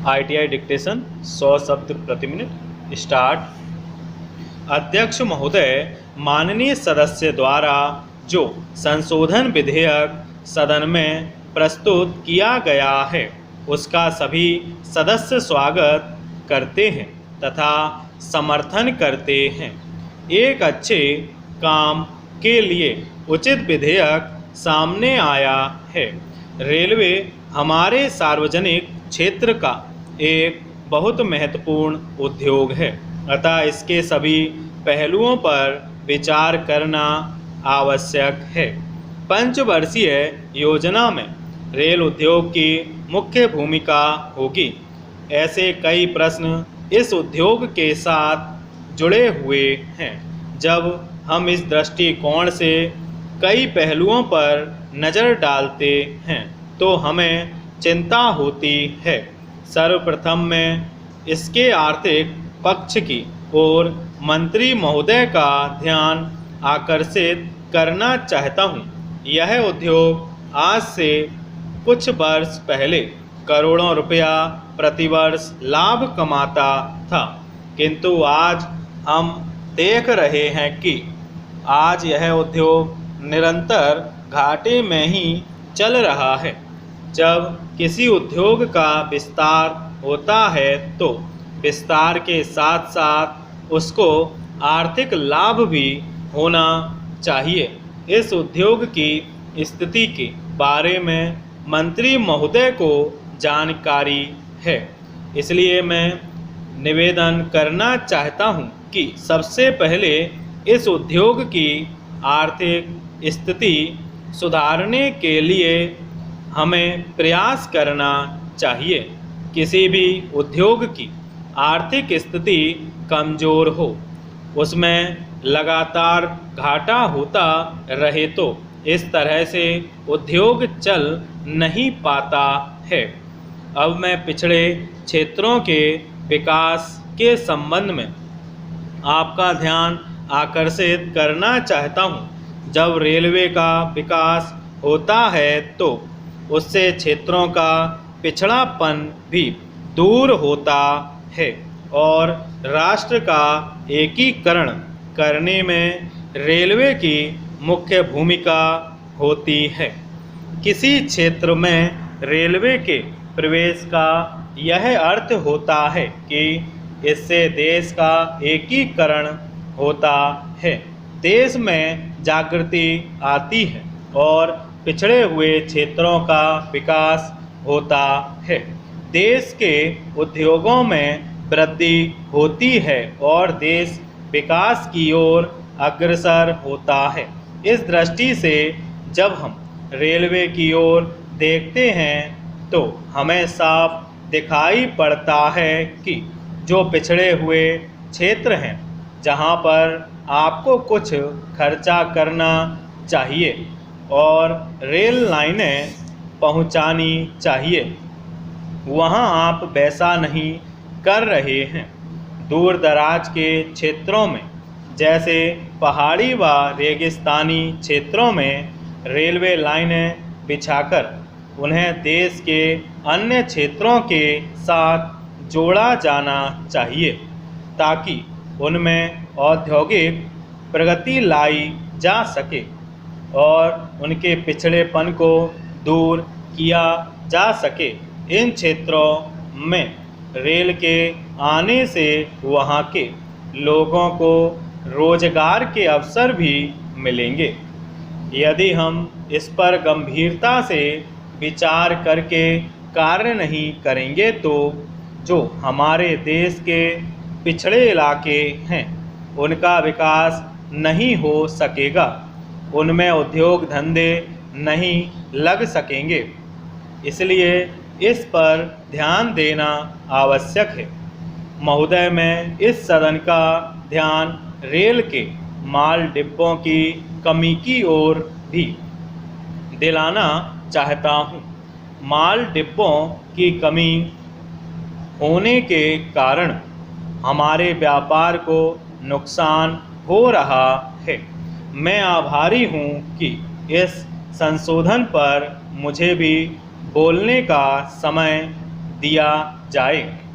ITI dictation 100 शब्द प्रति minute start. अध्यक्ष महोदय, माननीय सदस्य द्वारा जो संशोधन विधेयक सदन में प्रस्तुत किया गया है उसका सभी सदस्य स्वागत करते हैं तथा समर्थन करते हैं। एक अच्छे काम के लिए उचित विधेयक सामने आया है। रेलवे हमारे सार्वजनिक क्षेत्र का एक बहुत महत्वपूर्ण उद्योग है, अतः इसके सभी पहलुओं पर विचार करना आवश्यक है। पंचवर्षीय योजना में रेल उद्योग की मुख्य भूमिका होगी। ऐसे कई प्रश्न इस उद्योग के साथ जुड़े हुए हैं। जब हम इस दृष्टिकोण से कई पहलुओं पर नज़र डालते हैं तो हमें चिंता होती है। सर्वप्रथम मैं इसके आर्थिक पक्ष की ओर मंत्री महोदय का ध्यान आकर्षित करना चाहता हूँ। यह उद्योग आज से कुछ वर्ष पहले करोड़ों रुपया प्रतिवर्ष लाभ कमाता था, किंतु आज हम देख रहे हैं कि आज यह उद्योग निरंतर घाटे में ही चल रहा है। जब किसी उद्योग का विस्तार होता है तो विस्तार के साथ साथ उसको आर्थिक लाभ भी होना चाहिए। इस उद्योग की स्थिति के बारे में मंत्री महोदय को जानकारी है, इसलिए मैं निवेदन करना चाहता हूं कि सबसे पहले इस उद्योग की आर्थिक स्थिति सुधारने के लिए हमें प्रयास करना चाहिए। किसी भी उद्योग की आर्थिक स्थिति कमज़ोर हो, उसमें लगातार घाटा होता रहे तो इस तरह से उद्योग चल नहीं पाता है। अब मैं पिछड़े क्षेत्रों के विकास के संबंध में आपका ध्यान आकर्षित करना चाहता हूँ। जब रेलवे का विकास होता है तो उससे क्षेत्रों का पिछड़ापन भी दूर होता है और राष्ट्र का एकीकरण करने में रेलवे की मुख्य भूमिका होती है। किसी क्षेत्र में रेलवे के प्रवेश का यह अर्थ होता है कि इससे देश का एकीकरण होता है, देश में जागृति आती है और पिछड़े हुए क्षेत्रों का विकास होता है। देश के उद्योगों में वृद्धि होती है और देश विकास की ओर अग्रसर होता है। इस दृष्टि से जब हम रेलवे की ओर देखते हैं तो हमें साफ दिखाई पड़ता है कि जो पिछड़े हुए क्षेत्र हैं, जहां पर आपको कुछ खर्चा करना चाहिए और रेल लाइनें पहुंचानी चाहिए, वहां आप वैसा नहीं कर रहे हैं। दूर दराज के क्षेत्रों में जैसे पहाड़ी व रेगिस्तानी क्षेत्रों में रेलवे लाइनें बिछाकर उन्हें देश के अन्य क्षेत्रों के साथ जोड़ा जाना चाहिए ताकि उनमें औद्योगिक प्रगति लाई जा सके और उनके पिछड़ेपन को दूर किया जा सके। इन क्षेत्रों में रेल के आने से वहाँ के लोगों को रोजगार के अवसर भी मिलेंगे। यदि हम इस पर गंभीरता से विचार करके कार्य नहीं करेंगे तो जो हमारे देश के पिछड़े इलाके हैं उनका विकास नहीं हो सकेगा, उनमें उद्योग धंधे नहीं लग सकेंगे। इसलिए इस पर ध्यान देना आवश्यक है। महोदय, मैं इस सदन का ध्यान रेल के माल डिब्बों की कमी की ओर भी दिलाना चाहता हूँ। माल डिब्बों की कमी होने के कारण हमारे व्यापार को नुकसान हो रहा है। मैं आभारी हूँ कि इस संशोधन पर मुझे भी बोलने का समय दिया जाए।